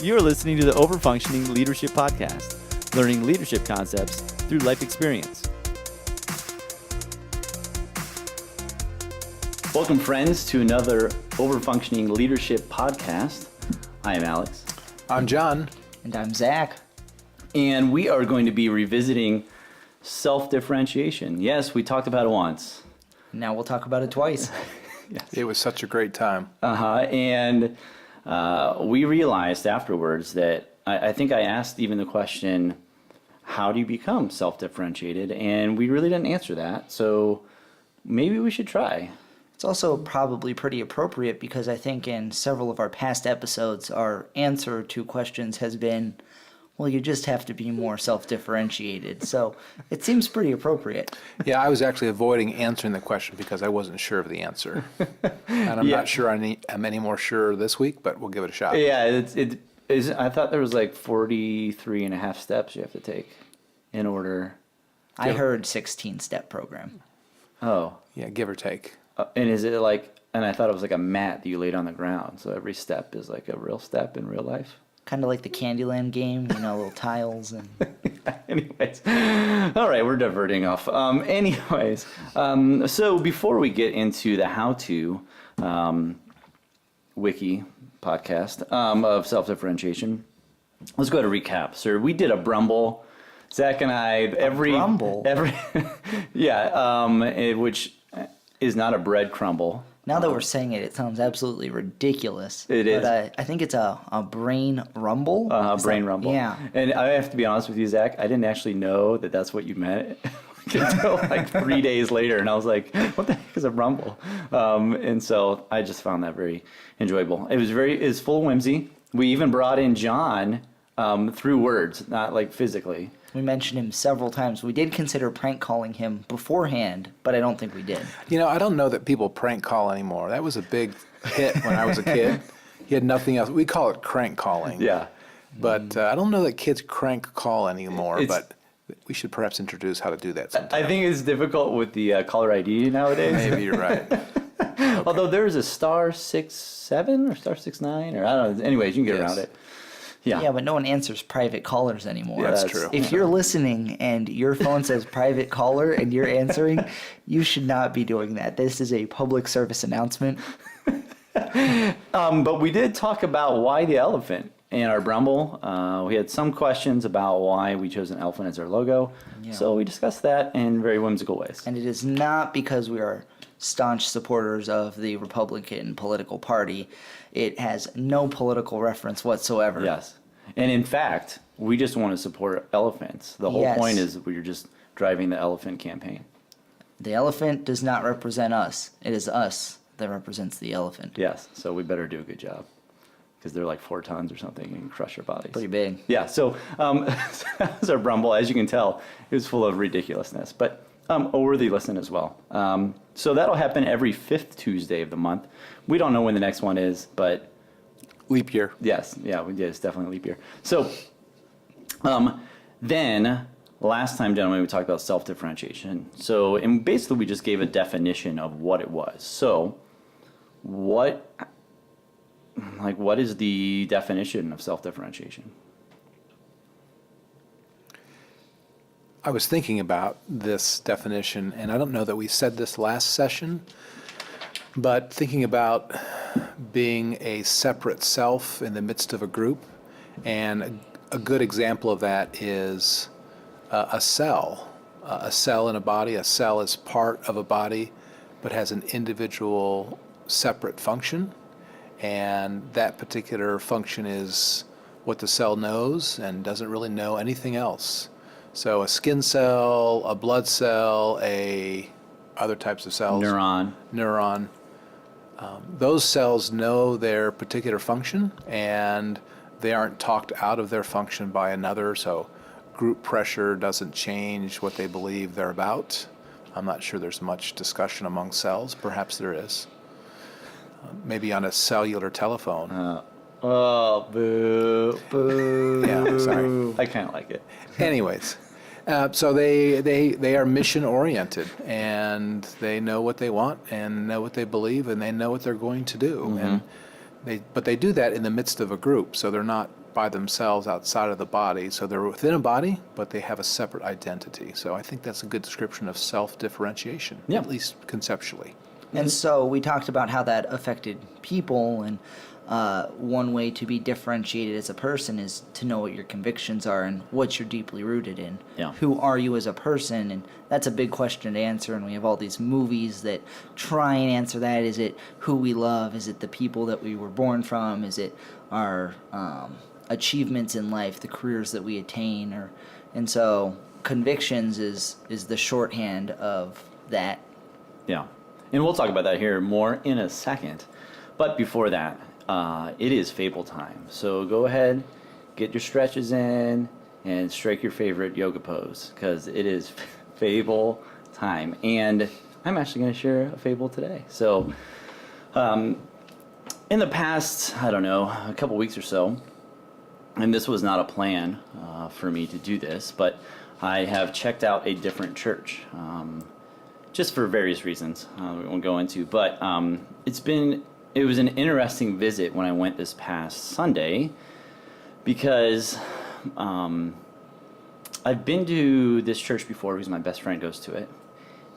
You're listening to the OverFunctioning Leadership Podcast, learning leadership concepts through life experience. Welcome, friends, to another OverFunctioning Leadership Podcast. I am Alex. I'm John. And I'm Zach. And we are going to be revisiting self-differentiation. Yes, we talked about it once. Now we'll talk about it twice. Yes. It was such a great time. And we realized afterwards that I think I asked even the question, how do you become self-differentiated? And we really didn't answer that. So maybe we should try. It's also probably pretty appropriate because I think in several of our past episodes, our answer to questions has been, well, you just have to be more self-differentiated. So it seems pretty appropriate. Yeah, I was actually avoiding answering the question because I wasn't sure of the answer. And I'm not sure I'm any more sure this week, but we'll give it a shot. Yeah, it is. I thought there was like 43 and a half steps you have to take in order. I heard 16-step program. Oh. Yeah, give or take. And is it like, and I thought it was like a mat that you laid on the ground. So every step is like a real step in real life. Kind of like the Candyland game, little tiles. And Anyways. All right, we're diverting off. So before we get into the how-to wiki podcast of self-differentiation, let's go ahead and recap. So we did a Brumble. Zach and I, Brumble? Which is not a bread crumble. Now that we're saying it, it sounds absolutely ridiculous. It is. But I think it's a brain rumble. Rumble. Yeah. And I have to be honest with you, Zach, I didn't actually know that that's what you meant until like 3 days later. And I was like, what the heck is a rumble? And so I just found that very enjoyable. It was full of whimsy. We even brought in John through words, not like physically. We mentioned him several times. We did consider prank calling him beforehand, but I don't think we did. I don't know that people prank call anymore. That was a big hit when I was a kid. He had nothing else. We call it crank calling. Yeah. But I don't know that kids crank call anymore, but we should perhaps introduce how to do that sometime. I think it's difficult with the caller ID nowadays. Maybe you're right. Okay. Although there's a *67 or *69 or I don't know. Anyways, you can get around it. Yeah, but no one answers private callers anymore. Yeah, that's true. If you're listening and your phone says private caller and you're answering, you should not be doing that. This is a public service announcement. But we did talk about why the elephant in our Brumble. We had some questions about why we chose an elephant as our logo. Yeah. So we discussed that in very whimsical ways. And it is not because we are staunch supporters of the Republican political party. It has no political reference whatsoever. Yes. And in fact, we just want to support elephants. The whole point is we're just driving the elephant campaign. The elephant does not represent us. It is us that represents the elephant. Yes. So we better do a good job because they're like 4 tons or something and crush our bodies. Pretty big. Yeah. So that was our Brumble. As you can tell, it was full of ridiculousness, but a worthy listen as well. So that'll happen every 5th Tuesday of the month. We don't know when the next one is, but Leap year. yes, yeah, we did. It's definitely a leap year. So then last time, gentlemen, we talked about self-differentiation. So, and basically we just gave a definition of what it was. So what is the definition of self-differentiation? I was thinking about this definition, and I don't know that we said this last session, but thinking about being a separate self in the midst of a group. And a good example of that is a cell. A cell in a body. A cell is part of a body, but has an individual separate function. And that particular function is what the cell knows and doesn't really know anything else. So a skin cell, a blood cell, other types of cells. Neuron. Those cells know their particular function, and they aren't talked out of their function by another, so group pressure doesn't change what they believe they're about. I'm not sure there's much discussion among cells. Perhaps there is. Maybe on a cellular telephone. Oh, boo, boo. Yeah, sorry. I kind of like it. Anyways, so they are mission oriented, and they know what they want and know what they believe, and they know what they're going to do. Mm-hmm. But they do that in the midst of a group, so they're not by themselves outside of the body. So they're within a body, but they have a separate identity. So I think that's a good description of self-differentiation, Yeah. at least conceptually. And so we talked about how that affected people, and one way to be differentiated as a person is to know what your convictions are and what you're deeply rooted in. Yeah. Who are you as a person? And that's a big question to answer, and we have all these movies that try and answer that. Is it who we love? Is it the people that we were born from? Is it our achievements in life, the careers that we attain? And so convictions is the shorthand of that. Yeah. And we'll talk about that here more in a second. But before that, it is fable time. So go ahead, get your stretches in, and strike your favorite yoga pose, because it is fable time. And I'm actually going to share a fable today. So in the past, I don't know, a couple weeks or so, and this was not a plan for me to do this, but I have checked out a different church. Just for various reasons we won't go into, but it was an interesting visit when I went this past Sunday, because I've been to this church before because my best friend goes to it,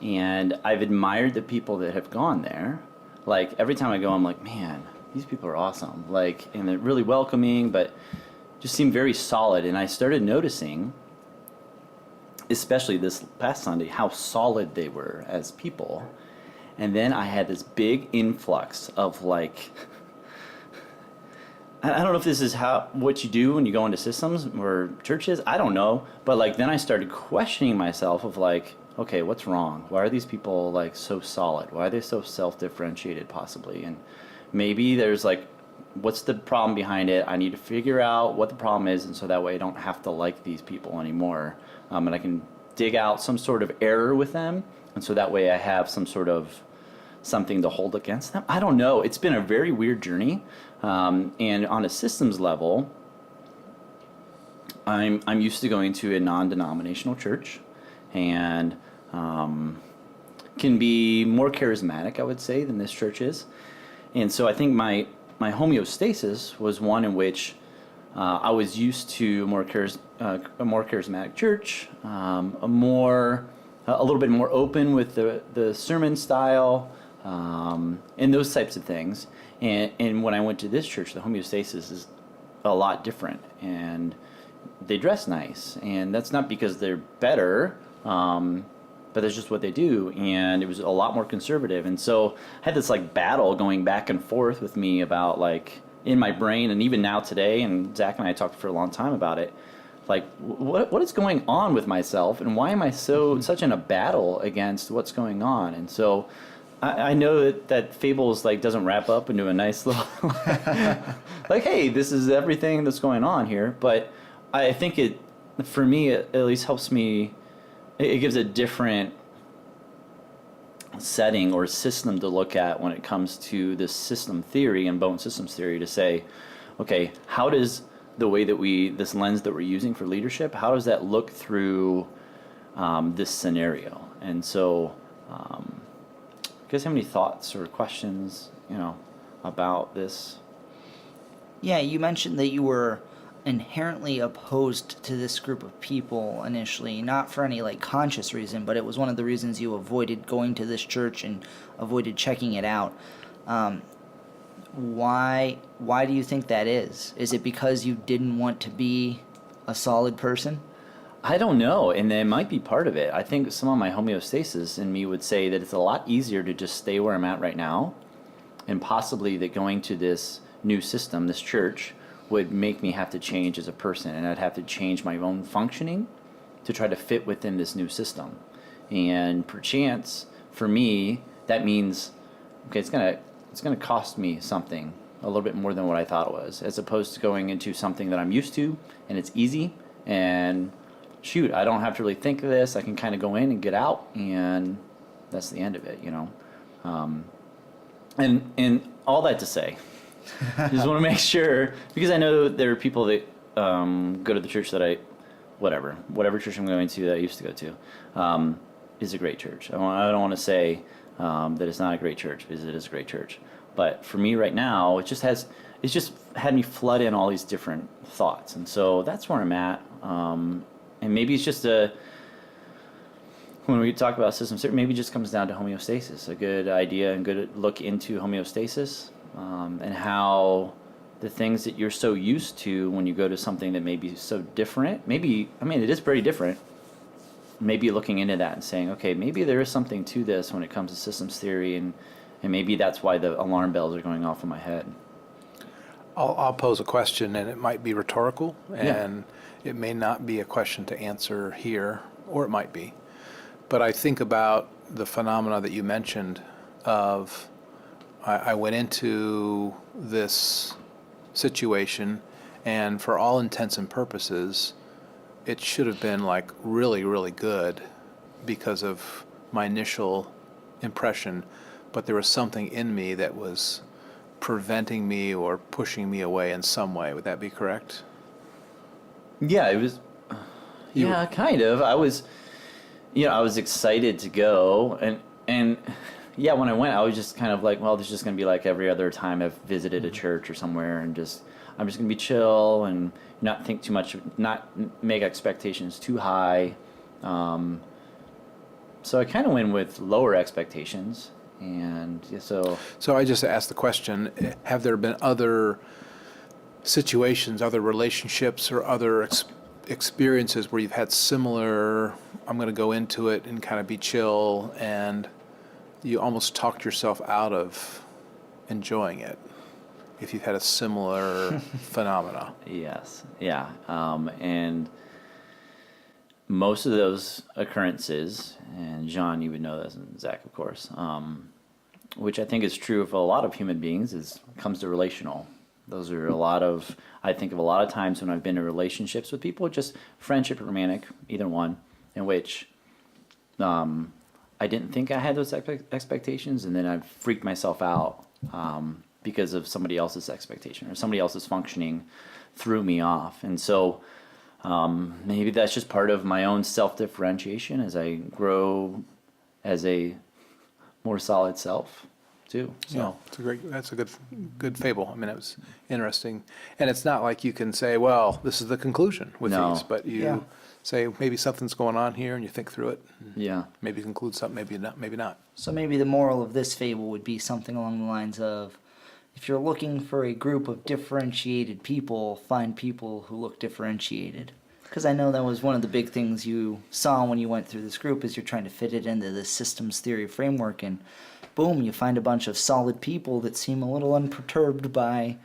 and I've admired the people that have gone there. Like every time I go, I'm like, man, these people are awesome. Like, and they're really welcoming, but just seem very solid. And I started noticing, especially this past Sunday, how solid they were as people. And then I had this big influx of like, I don't know if this is what you do when you go into systems or churches, I don't know. But like then I started questioning myself of like, okay, what's wrong? Why are these people like so solid? Why are they so self-differentiated possibly? And maybe there's like, what's the problem behind it? I need to figure out what the problem is, and so that way I don't have to like these people anymore. And I can dig out some sort of error with them, and so that way I have some sort of something to hold against them. I don't know. It's been a very weird journey, and on a systems level, I'm used to going to a non-denominational church, and can be more charismatic, I would say, than this church is. And so I think my homeostasis was one in which I was used to a more charismatic church, a little bit more open with the sermon style, and those types of things. And when I went to this church, the homeostasis is a lot different, and they dress nice, and that's not because they're better, but that's just what they do. And it was a lot more conservative, and so I had this like battle going back and forth with me about like in my brain, and even now today, and Zach and I talked for a long time about it, like what is going on with myself, and why am I such in a battle against what's going on? And so I know that Fables like doesn't wrap up into a nice little like, hey, this is everything that's going on here, but I think it, for me, it at least helps me. It gives a different setting or system to look at when it comes to this system theory and bone systems theory, to say, okay, how does the way that this lens that we're using for leadership, how does that look through this scenario? And so, you guys have any thoughts or questions, about this? Yeah, you mentioned that you were inherently opposed to this group of people initially, not for any like conscious reason, but it was one of the reasons you avoided going to this church and avoided checking it out. Why do you think that is? Is it because you didn't want to be a solid person? I don't know, and that might be part of it. I think some of my homeostasis in me would say that it's a lot easier to just stay where I'm at right now, and possibly that going to this new system, this church, would make me have to change as a person, and I'd have to change my own functioning to try to fit within this new system. And perchance, for me, that means, okay, it's gonna cost me something, a little bit more than what I thought it was, as opposed to going into something that I'm used to, and it's easy, and shoot, I don't have to really think of this. I can kind of go in and get out, and that's the end of it, And all that to say, just want to make sure, because I know there are people that go to the church that whatever church I'm going to that I used to go to, is a great church. I don't want to say that it's not a great church because it is a great church. But for me right now, it's just had me flood in all these different thoughts. And so that's where I'm at. And maybe it's just when we talk about systems, maybe it just comes down to homeostasis, a good idea and good look into homeostasis, and how the things that you're so used to when you go to something that may be so different, it is pretty different. Maybe looking into that and saying, okay, maybe there is something to this when it comes to systems theory, and maybe that's why the alarm bells are going off in my head. I'll pose a question, and it might be rhetorical, Yeah. and it may not be a question to answer here, or it might be. But I think about the phenomena that you mentioned of I went into this situation, and for all intents and purposes, it should have been like really, really good because of my initial impression, but there was something in me that was preventing me or pushing me away in some way. Would that be correct? Yeah, it was. Yeah, kind of. I was excited to go, and yeah, when I went, I was just kind of like, well, this is just gonna be like every other time I've visited a church or somewhere, and I'm just gonna be chill and not think too much, not make expectations too high. So I kind of went with lower expectations, and yeah, so. So I just asked the question, have there been other situations, other relationships, or other experiences where you've had similar, I'm going to go into it and kind of be chill, and you almost talked yourself out of enjoying it, if you've had a similar phenomena? Yes, yeah. And most of those occurrences, and John, you would know this, and Zach, of course, which I think is true of a lot of human beings, comes to relational. Those are I think of a lot of times when I've been in relationships with people, just friendship or romantic, either one, in which I didn't think I had those expectations, and then I've freaked myself out because of somebody else's expectation or somebody else's functioning threw me off. And so maybe that's just part of my own self-differentiation as I grow as a more solid self too. So Yeah, that's a good fable. I mean, it was interesting. And it's not like you can say, well, this is the conclusion with No. these, but you say maybe something's going on here and you think through it. yeah. Maybe conclude something, maybe not. So maybe the moral of this fable would be something along the lines of, if you're looking for a group of differentiated people, find people who look differentiated. Because I know that was one of the big things you saw when you went through this group, is you're trying to fit it into this systems theory framework, and boom, you find a bunch of solid people that seem a little unperturbed by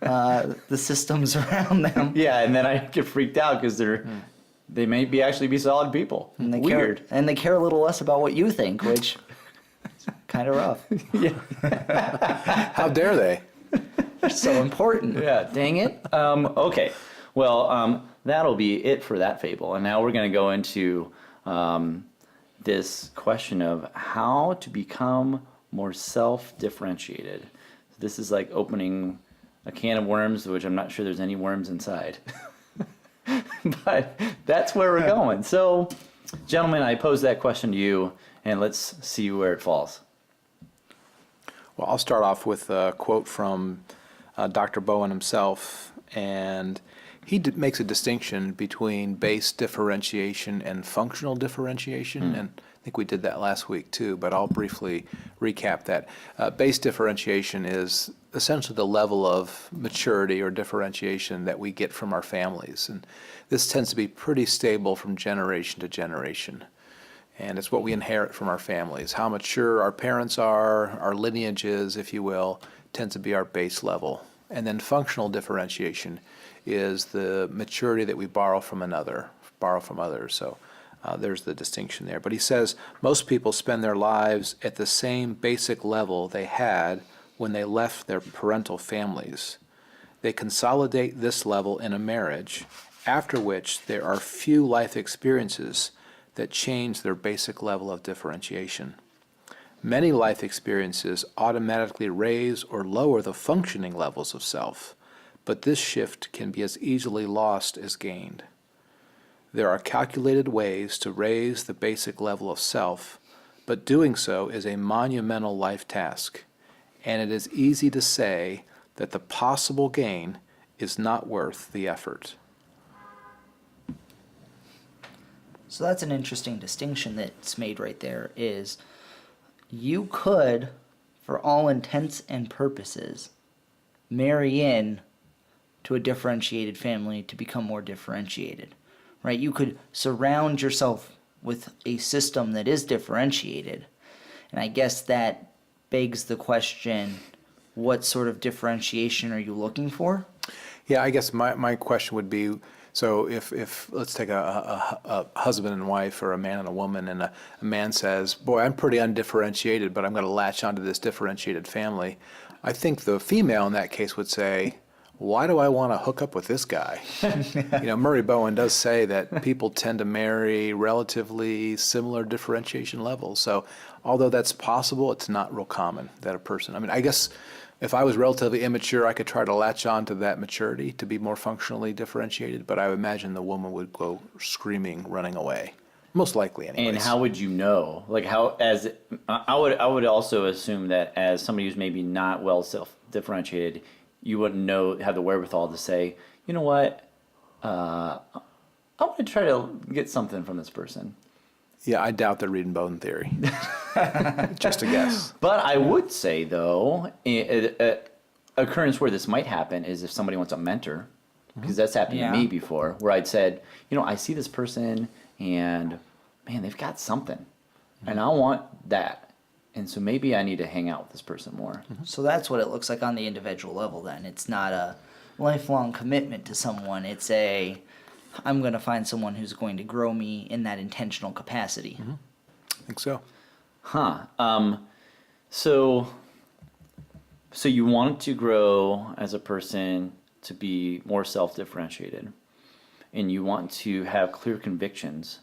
the systems around them. Yeah, and then I get freaked out because they may actually be solid people. And they Weird. they care a little less about what you think, which is kind of rough. How dare they? They're so important. Yeah, dang it. Okay, well, that'll be it for that fable. And now we're going to go into this question of how to become more self-differentiated. This is like opening a can of worms, which I'm not sure there's any worms inside. But that's where we're going. So, gentlemen, I pose that question to you, and let's see where it falls. Well, I'll start off with a quote from Dr. Bowen himself, and he makes a distinction between base differentiation and functional differentiation, and I think we did that last week too, but I'll briefly recap that. Base differentiation is essentially the level of maturity or differentiation that we get from our families, and this tends to be pretty stable from generation to generation. And it's what we inherit from our families. How mature our parents are, our lineages, if you will, tends to be our base level. And then functional differentiation is the maturity that we borrow from others. So there's the distinction there. But he says most people spend their lives at the same basic level they had when they left their parental families. They consolidate this level in a marriage, after which there are few life experiences that change their basic level of differentiation. Many life experiences automatically raise or lower the functioning levels of self, but this shift can be as easily lost as gained. There are calculated ways to raise the basic level of self, but doing so is a monumental life task, and it is easy to say that the possible gain is not worth the effort. So that's an interesting distinction that's made right there, is you could, for all intents and purposes, marry in to a differentiated family to become more differentiated, right? You could surround yourself with a system that is differentiated. And I guess that begs the question, what sort of differentiation are you looking for? Yeah, I guess my question would be, so if let's take a husband and wife, or a man and a woman, and a man says, boy, I'm pretty undifferentiated, but I'm going to latch onto this differentiated family. I think the female in that case would say, why do I want to hook up with this guy? Murray Bowen does say that people tend to marry relatively similar differentiation levels. So although that's possible, it's not real common that a person, I guess if I was relatively immature, I could try to latch on to that maturity to be more functionally differentiated, but I would imagine the woman would go screaming, running away. Most likely, anyways. And how would you know? Like, I would also assume that as somebody who's maybe not well self-differentiated, you wouldn't have the wherewithal to say, you know what, I want to try to get something from this person. Yeah, I doubt they're reading Bone Theory. Just a guess. But I would say, though, an occurrence where this might happen is if somebody wants a mentor, because that's happened to me before, where I'd said, I see this person and, man, they've got something, and I want that. And so maybe I need to hang out with this person more. So that's what it looks like on the individual level then. It's not a lifelong commitment to someone. It's I'm going to find someone who's going to grow me in that intentional capacity. I think so. So you want to grow as a person to be more self-differentiated, and you want to have clear convictions.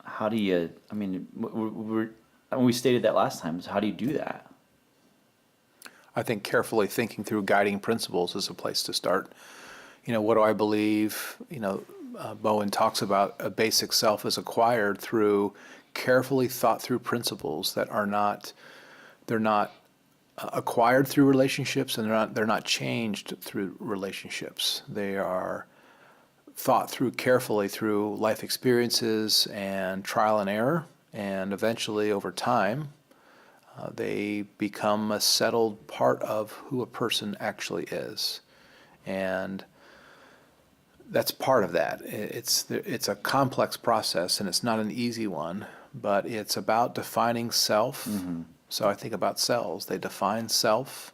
How do you, we stated that last time, so how do you do that? I think carefully thinking through guiding principles is a place to start. What do I believe? Bowen talks about a basic self is acquired through carefully thought through principles that they're not acquired through relationships, and they're not changed through relationships. They are thought through carefully through life experiences and trial and error, and eventually over time they become a settled part of who a person actually is. And that's part of that. It's a complex process, and it's not an easy one, but it's about defining self. So I think about cells. They define self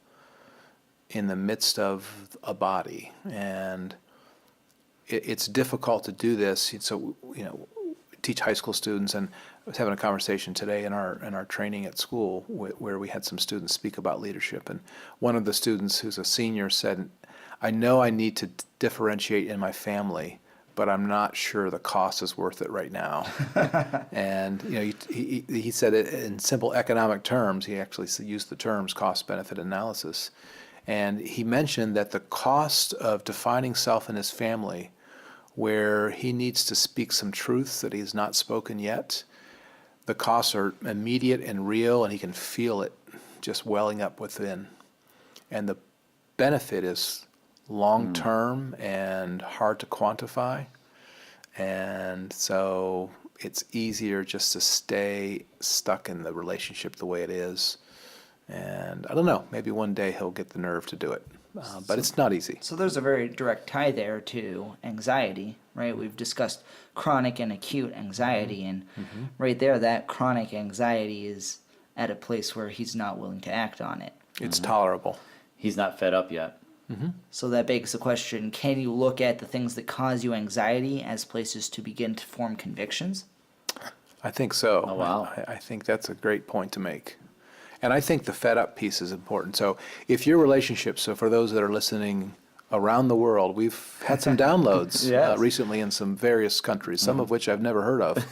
in the midst of a body, and it's difficult to do this. So teach high school students, and I was having a conversation today in our training at school where we had some students speak about leadership, and one of the students who's a senior said, I know I need to differentiate in my family, but I'm not sure the cost is worth it right now. And he said it in simple economic terms. He actually used the terms cost-benefit analysis. And he mentioned that the cost of defining self in his family, where he needs to speak some truths that he's not spoken yet, the costs are immediate and real, and he can feel it just welling up within. And the benefit is long-term and hard to quantify. And so it's easier just to stay stuck in the relationship the way it is. And I don't know, maybe one day he'll get the nerve to do it. But it's not easy. So there's a very direct tie there to anxiety, right? We've discussed chronic and acute anxiety, and right there, that chronic anxiety is at a place where he's not willing to act on it. It's tolerable. He's not fed up yet. So that begs the question, can you look at the things that cause you anxiety as places to begin to form convictions? I think so. Oh, wow. I think that's a great point to make. And I think the fed up piece is important. So if your relationship, so for those that are listening around the world, we've had some downloads Yes. Recently in some various countries, some of which I've never heard of.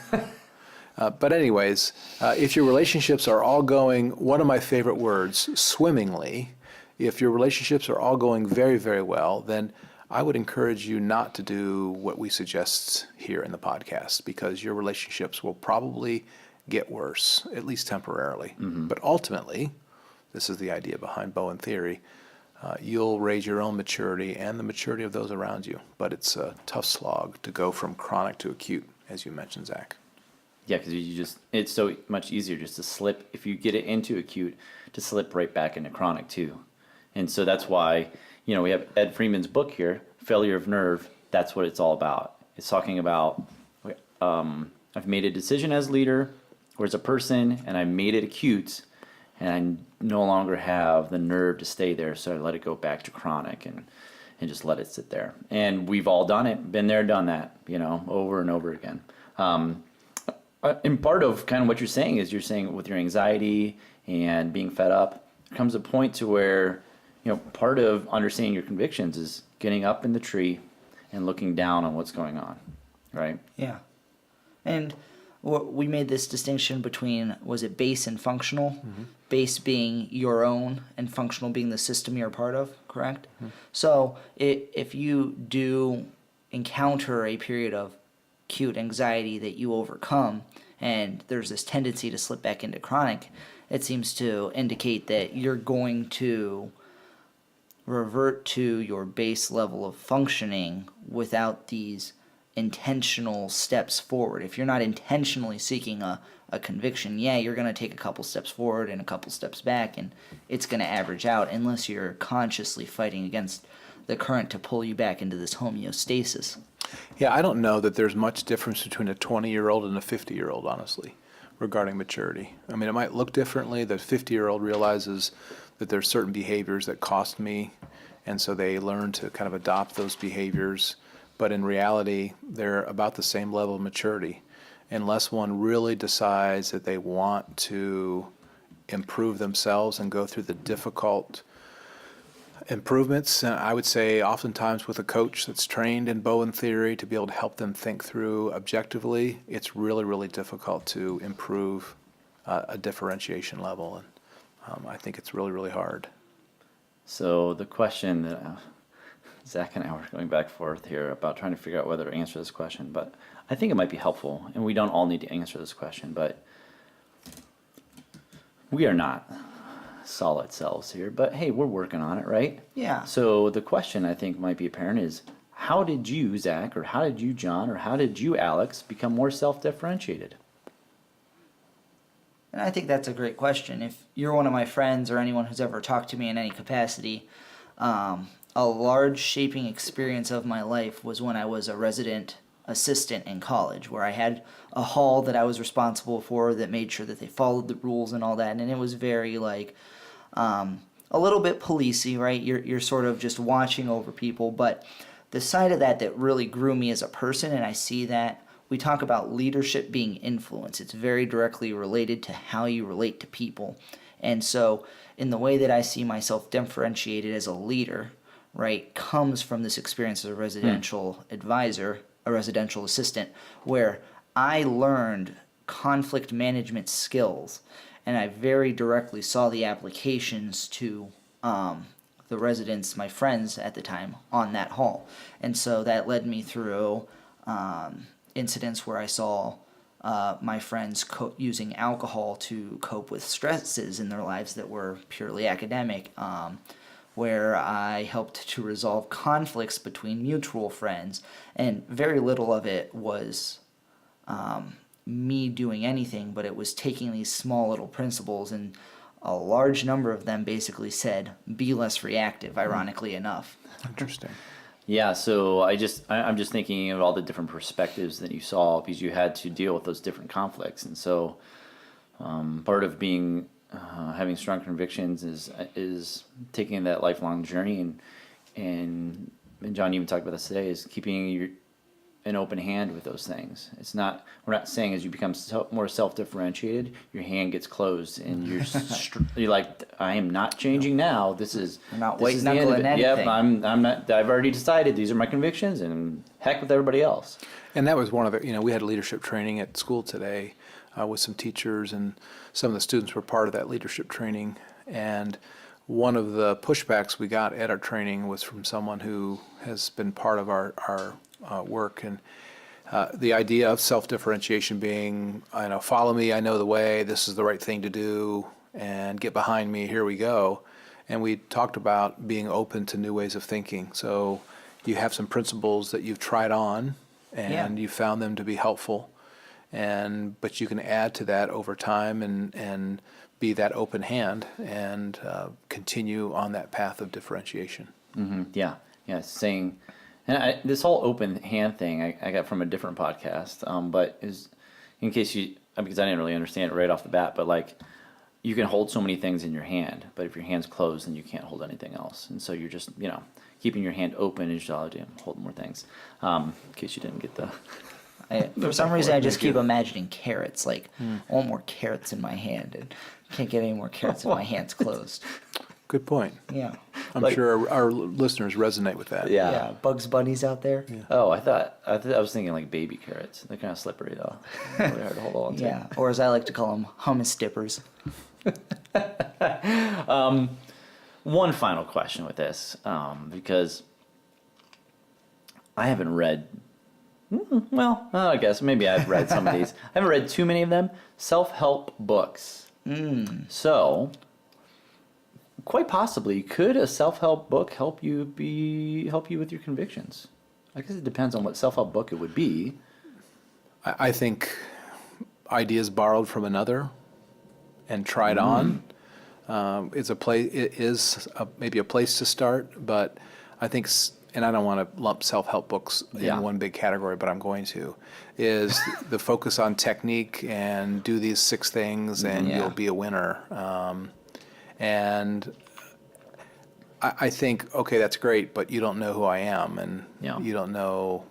But anyways, if your relationships are all going, one of my favorite words, swimmingly, if your relationships are all going very, very well, then I would encourage you not to do what we suggest here in the podcast, because your relationships will probably get worse, at least temporarily. But ultimately, this is the idea behind Bowen theory, you'll raise your own maturity and the maturity of those around you. But it's a tough slog to go from chronic to acute, as you mentioned, Zach. Yeah, because it's so much easier just to slip, if you get it into acute, to slip right back into chronic too. And so that's why, we have Ed Freeman's book here, Failure of Nerve. That's what it's all about. It's talking about, I've made a decision as leader or as a person, and I made it acute, and I no longer have the nerve to stay there, so I let it go back to chronic and just let it sit there. And we've all done it, been there, done that, over and over again. And part of kind of what you're saying is with your anxiety and being fed up, there comes a point to where, part of understanding your convictions is getting up in the tree and looking down on what's going on, right? Yeah. And we made this distinction between, was it base and functional? Base being your own and functional being the system you're a part of, correct? So if you do encounter a period of acute anxiety that you overcome, and there's this tendency to slip back into chronic, it seems to indicate that you're going to revert to your base level of functioning without these intentional steps forward. If you're not intentionally seeking a conviction, you're going to take a couple steps forward and a couple steps back, and it's going to average out unless you're consciously fighting against the current to pull you back into this homeostasis. Yeah, I don't know that there's much difference between a 20-year-old and a 50-year-old, honestly, regarding maturity. I mean, it might look differently. The 50-year-old realizes that there's certain behaviors that cost me, and so they learn to kind of adopt those behaviors. But in reality, they're about the same level of maturity. Unless one really decides that they want to improve themselves and go through the difficult improvements, and I would say oftentimes with a coach that's trained in Bowen theory to be able to help them think through objectively, it's really, really difficult to improve a differentiation level. And I think it's really, really hard. So the question that Zach and I were going back and forth here about trying to figure out whether to answer this question, but I think it might be helpful, and we don't all need to answer this question, but we are not solid selves here, but hey, we're working on it, right? Yeah. So the question I think might be apparent is, how did you, Zach, or how did you, John, or how did you, Alex, become more self-differentiated? And I think that's a great question. If you're one of my friends or anyone who's ever talked to me in any capacity, a large shaping experience of my life was when I was a resident assistant in college, where I had a hall that I was responsible for that made sure that they followed the rules and all that. And it was very a little bit policey, right? You're sort of just watching over people. But the side of that really grew me as a person, and I see that we talk about leadership being influence. It's very directly related to how you relate to people. And so in the way that I see myself differentiated as a leader, right, comes from this experience as a residential advisor, a residential assistant, where I learned conflict management skills, and I very directly saw the applications to the residents, my friends at the time, on that hall. And so that led me through incidents where I saw my friends using alcohol to cope with stresses in their lives that were purely academic, where I helped to resolve conflicts between mutual friends, and very little of it was me doing anything, but it was taking these small little principles, and a large number of them basically said, be less reactive, ironically enough. Interesting. Yeah, so I'm just thinking of all the different perspectives that you saw, because you had to deal with those different conflicts. And so part of being having strong convictions is taking that lifelong journey, and John even talked about this today, is keeping an open hand with those things. We're not saying as you become more self-differentiated, your hand gets closed and you're like, I am not changing now. I'm not white knuckling anything. Yep, I'm not. I've already decided these are my convictions, and heck with everybody else. And that was one of the, we had leadership training at school today with some teachers, and some of the students were part of that leadership training. And one of the pushbacks we got at our training was from someone who has been part of our work, and the idea of self-differentiation being, follow me, I know the way, this is the right thing to do, and get behind me, here we go. And we talked about being open to new ways of thinking. So you have some principles that you've tried on, and you found them to be helpful, but you can add to that over time and be that open hand and continue on that path of differentiation. Mm-hmm. Yeah, saying, and this whole open hand thing I got from a different podcast, but is in case because I didn't really understand it right off the bat, but like you can hold so many things in your hand, but if your hand's closed, then you can't hold anything else, and so you're just keeping your hand open is allowed to hold more things. In case you didn't get the. For some reason, I just keep imagining carrots. Like, I want more carrots in my hand, and can't get any more carrots if my hand's closed. Good point. Yeah. I'm sure our listeners resonate with that. Yeah. Bugs Bunnies out there. Yeah. Oh, I was thinking like baby carrots. They're kind of slippery though. Really hard to hold on to. Yeah. Or as I like to call them, hummus dippers. One final question with this, because I haven't read. Well, I guess maybe I've read some of these. I haven't read too many of them. Self-help books. So, quite possibly, could a self-help book help you with your convictions? I guess it depends on what self-help book it would be. I think ideas borrowed from another and tried on. It is maybe a place to start, but I think. And I don't want to lump self-help books in one big category, but I'm going to, is the focus on technique and do these 6 things and you'll be a winner. And I think, okay, that's great, but you don't know who I am, and you don't know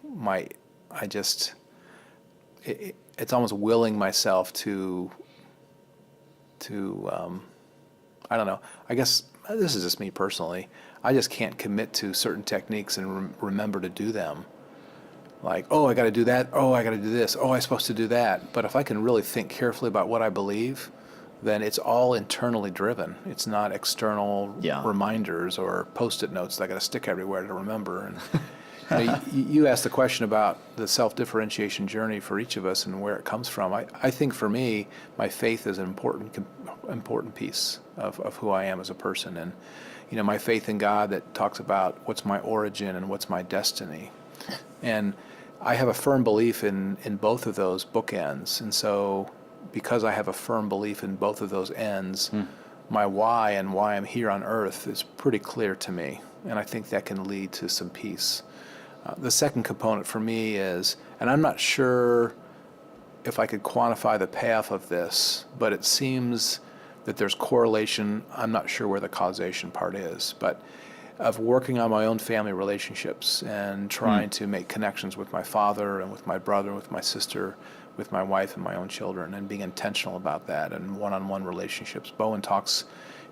it's almost willing myself to I don't know, I guess this is just me personally. I just can't commit to certain techniques and remember to do them. Like, oh, I got to do that. Oh, I got to do this. Oh, I'm supposed to do that. But if I can really think carefully about what I believe, then it's all internally driven. It's not external reminders or Post-it notes that I got to stick everywhere to remember. And you asked the question about the self-differentiation journey for each of us and where it comes from. I think for me, my faith is an important piece of who I am as a person. And my faith in God that talks about what's my origin and what's my destiny. And I have a firm belief in both of those bookends. And so because I have a firm belief in both of those ends, my why and why I'm here on earth is pretty clear to me. And I think that can lead to some peace. The second component for me is, and I'm not sure if I could quantify the payoff of this, but it seems that there's correlation. I'm not sure where the causation part is, but of working on my own family relationships and trying to make connections with my father and with my brother, with my sister, with my wife and my own children, and being intentional about that and one-on-one relationships. Bowen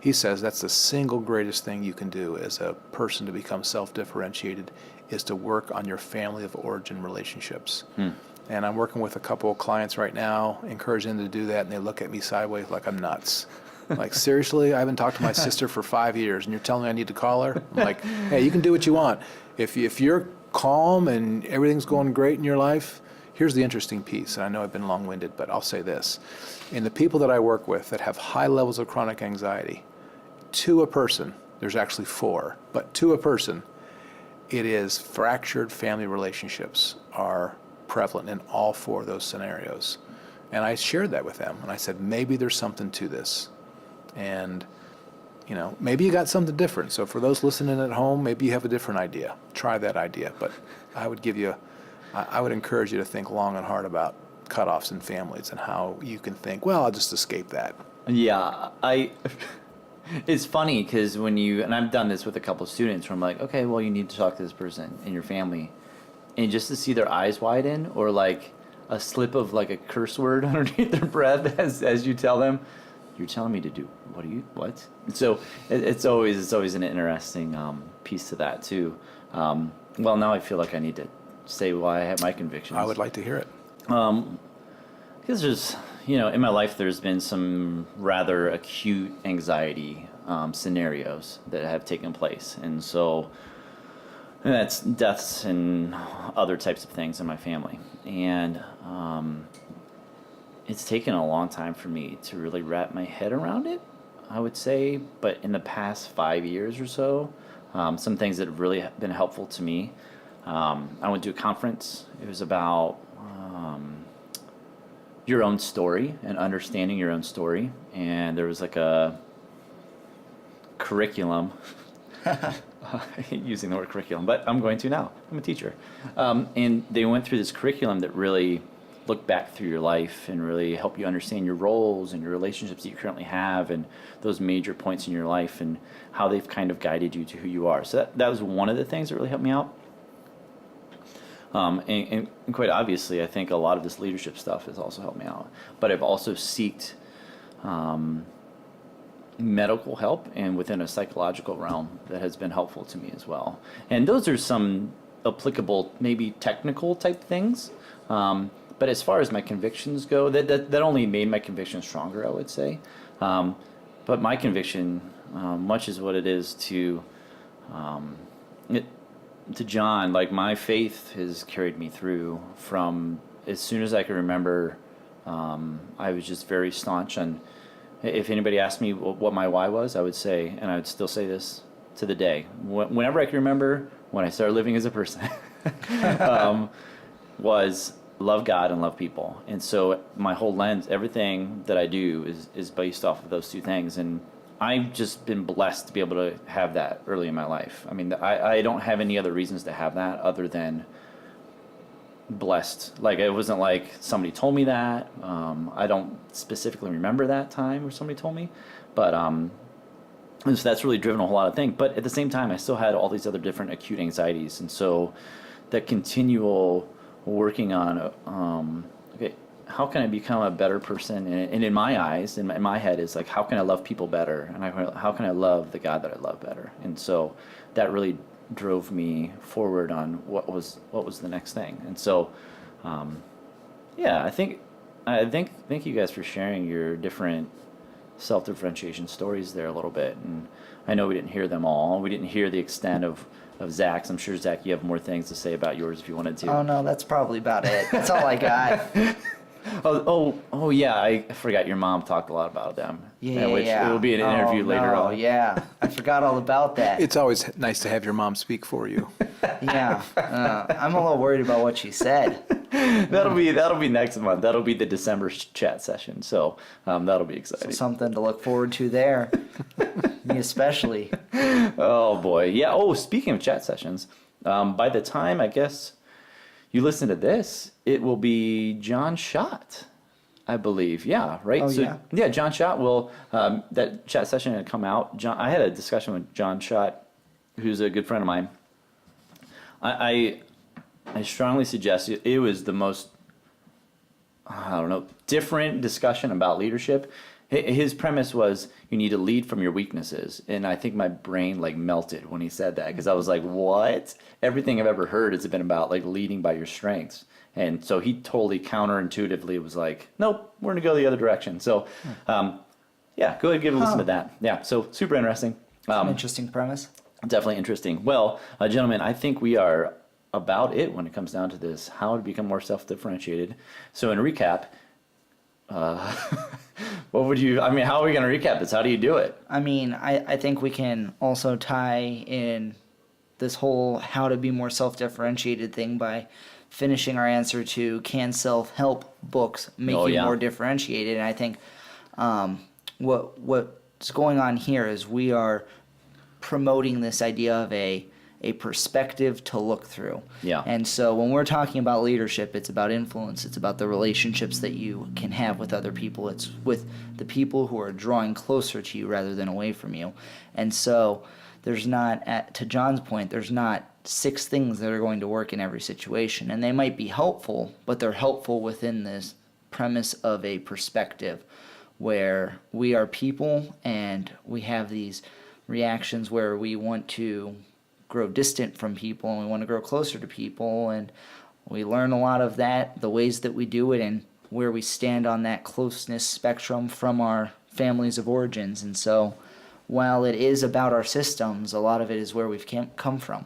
he says that's the single greatest thing you can do as a person to become self-differentiated is to work on your family of origin relationships. And I'm working with a couple of clients right now, encouraging them to do that, and they look at me sideways like I'm nuts. Like, seriously? I haven't talked to my sister for 5 years, and you're telling me I need to call her? I'm like, hey, you can do what you want. If you're calm and everything's going great in your life, here's the interesting piece. And I know I've been long-winded, but I'll say this. In the people that I work with that have high levels of chronic anxiety, to a person, there's actually 4, but to a person, it is fractured family relationships are prevalent in all 4 of those scenarios. And I shared that with them, and I said, maybe there's something to this. And, maybe you got something different. So for those listening at home, maybe you have a different idea. Try that idea. But I would encourage you to think long and hard about cutoffs in families and how you can think, well, I'll just escape that. Yeah, it's funny because and I've done this with a couple of students where I'm like, okay, well, you need to talk to this person in your family. And just to see their eyes widen or like a slip of like a curse word underneath their breath as you tell them, you're telling me to do what? So it's always an interesting piece to that too. Well, now I feel like I need to say why I have my convictions. I would like to hear it. Because there's, in my life there's been some rather acute anxiety scenarios that have taken place. And so, And that's deaths and other types of things in my family. And it's taken a long time for me to really wrap my head around it, I would say. But in the past 5 years or so, some things that have really been helpful to me. I went to a conference. It was about your own story and understanding your own story. And there was like a curriculum. I hate using the word curriculum, but I'm going to now. I'm a teacher. And they went through this curriculum that really looked back through your life and really helped you understand your roles and your relationships that you currently have and those major points in your life and how they've kind of guided you to who you are. So that was one of the things that really helped me out. And quite obviously, I think a lot of this leadership stuff has also helped me out. But I've also sought medical help and within a psychological realm that has been helpful to me as well. And those are some applicable, maybe technical type things. But as far as my convictions go, that only made my conviction stronger, I would say. But my conviction, much is what it is to John, like my faith has carried me through from as soon as I can remember. I was just very staunch on, if anybody asked me what my why was, I would say, and I would still say this to the day, whenever I can remember, when I started living as a person, was love God and love people. And so my whole lens, everything that I do is based off of those two things. And I've just been blessed to be able to have that early in my life. I mean, I don't have any other reasons to have that other than blessed. Like, it wasn't like somebody told me that. I don't specifically remember that time where somebody told me. But and so that's really driven a whole lot of things. But at the same time, I still had all these other different acute anxieties. And so that continual working on, okay, how can I become a better person? And in my eyes, in my head, is like, how can I love people better? And how can I love the God that I love better? And so that really drove me forward on what was the next thing. And so, yeah, I thank you guys for sharing your different self-differentiation stories there a little bit. And I know we didn't hear them all. We didn't hear the extent of Zach's. I'm sure, Zach, you have more things to say about yours if you wanted to. Oh, no, that's probably about it. That's all I got. Oh, yeah, I forgot your mom talked a lot about them. Yeah. It will be an interview later on. Oh, yeah. I forgot all about that. It's always nice to have your mom speak for you. Yeah. I'm a little worried about what she said. That'll be next month. That'll be the December chat session. So that'll be exciting. So something to look forward to there. Me especially. Oh, boy. Yeah. Oh, speaking of chat sessions, by the time, I guess, you listen to this, it will be John Schott, I believe. Yeah, right? Oh, so, yeah, John Schott will, that chat session had come out. I had a discussion with John Schott, who's a good friend of mine. I strongly suggest it was the most, different discussion about leadership. His premise was you need to lead from your weaknesses. And I think my brain melted when he said that, because I was like, what? Everything I've ever heard has been about leading by your strengths. And so he totally counterintuitively was like, nope, we're going to go the other direction. So, yeah, go ahead and give a listen to that. Yeah, so super interesting. An interesting premise. Definitely interesting. Well, gentlemen, I think we are about it when it comes down to this, how to become more self-differentiated. So in recap, how are we going to recap this? How do you do it? I mean, I think we can also tie in this whole how to be more self-differentiated thing by finishing our answer to can self-help books make you more differentiated. And I think what's going on here is we are promoting this idea of a perspective to look through. Yeah. And so when we're talking about leadership, it's about influence. It's about the relationships that you can have with other people. It's with the people who are drawing closer to you rather than away from you. And so there's not, to John's point, there's not 6 things that are going to work in every situation. And they might be helpful, but they're helpful within this premise of a perspective where we are people and we have these reactions where we want to grow distant from people and we want to grow closer to people, and we learn a lot of that, the ways that we do it and where we stand on that closeness spectrum from our families of origins. And so while it is about our systems, a lot of it is where we've come from.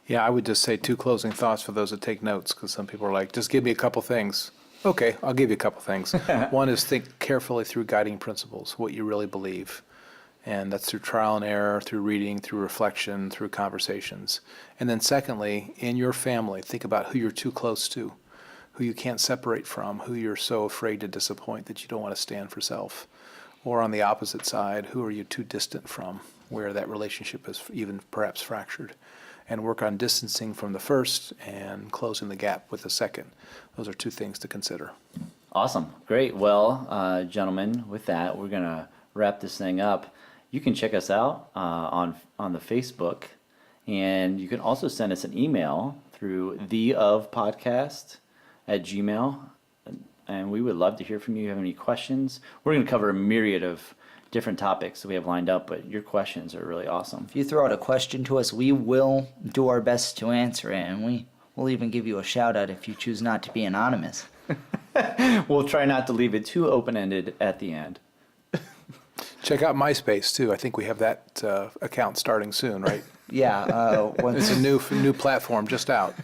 Yeah, I would just say 2 closing thoughts for those that take notes, because some people are like, just give me a couple things. Okay, I'll give you a couple things. One is think carefully through guiding principles, what you really believe. And that's through trial and error, through reading, through reflection, through conversations. And then secondly, in your family, think about who you're too close to, who you can't separate from, who you're so afraid to disappoint that you don't want to stand for self. Or on the opposite side, who are you too distant from, where that relationship is even perhaps fractured. And work on distancing from the first and closing the gap with the second. Those are 2 things to consider. Awesome. Great. Well, gentlemen, with that, we're going to wrap this thing up. You can check us out on the Facebook, and you can also send us an email through theofpodcast@gmail.com, and we would love to hear from you. If you have any questions, we're going to cover a myriad of different topics that we have lined up, but your questions are really awesome. If you throw out a question to us, we will do our best to answer it, and we'll even give you a shout out if you choose not to be anonymous. We'll try not to leave it too open-ended at the end. Check out MySpace too. I think we have that account starting soon, right? Yeah. It's a new platform just out.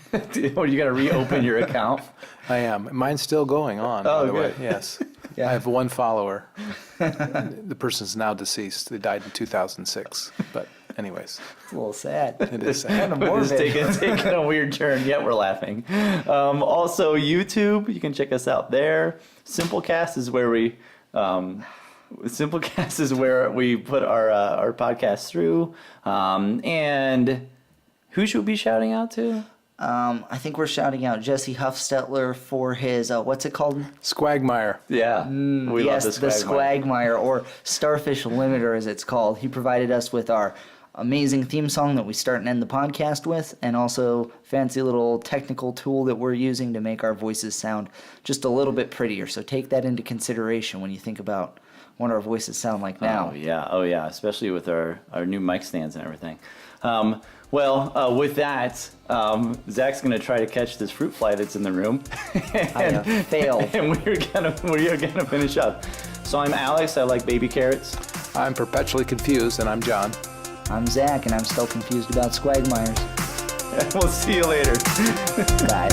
Oh, you got to reopen your account? I am. Mine's still going on, by the way. Good. Yes. Yeah. I have 1 follower. The person's now deceased. They died in 2006. But anyways, It's a little sad. it is sad. Kind of It's morbid. taking a weird turn, yet we're laughing. Also, YouTube, you can check us out there. Simplecast is where we put our podcast through. And who should we be shouting out to? I think we're shouting out Jesse Huffstetler for his, what's it called? Squagmire. Yeah, we Yes, love the Squagmire, or Starfish Limiter as it's called. He provided us with our amazing theme song that we start and end the podcast with, and also fancy little technical tool that we're using to make our voices sound just a little bit prettier. So take that into consideration when you think about what our voices sound like now. Oh yeah, especially with our new mic stands and everything. With that, Zach's gonna try to catch this fruit fly that's in the room. I failed. And we're gonna finish up. So I'm Alex. I like baby carrots. I'm perpetually confused, and I'm John. I'm Zach, and I'm still confused about Squagmires. We'll see you later. Bye.